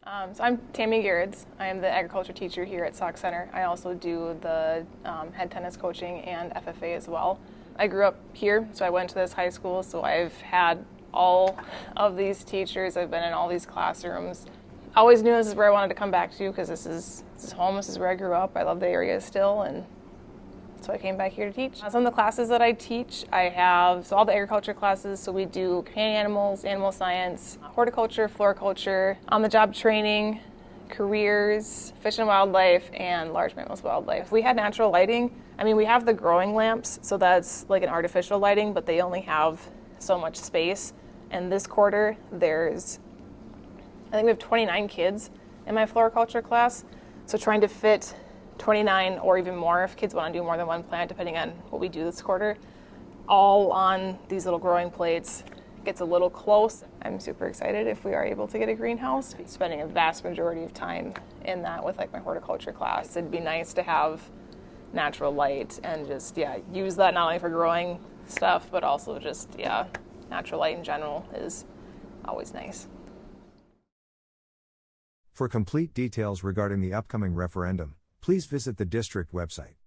So I'm Tammy Garrett's. I am the agriculture teacher here at Sauk Center. I also do the head tennis coaching and FFA as well. I grew up here, so I went to this high school, so I've had all of these teachers. I've been in all these classrooms. I always knew this is where I wanted to come back to because this is home, this is where I grew up. I love the area still, and so I came back here to teach. Some of the classes that I teach, I have all the agriculture classes, so we do companion animals, animal science, horticulture, floriculture, on-the-job training, careers, fish and wildlife, and large mammals wildlife. If we had natural lighting, we have the growing lamps, so that's like an artificial lighting, but they only have so much space. And this quarter, I think we have 29 kids in my floriculture class, so trying to fit 29 or even more if kids want to do more than one plant, depending on what we do this quarter, all on these little growing plates gets a little close. I'm super excited if we are able to get a greenhouse. Spending a vast majority of time in that with like my horticulture class. It'd be nice to have natural light and just, use that not only for growing stuff, but also just, natural light in general is always nice. For complete details regarding the upcoming referendum, please visit the district website.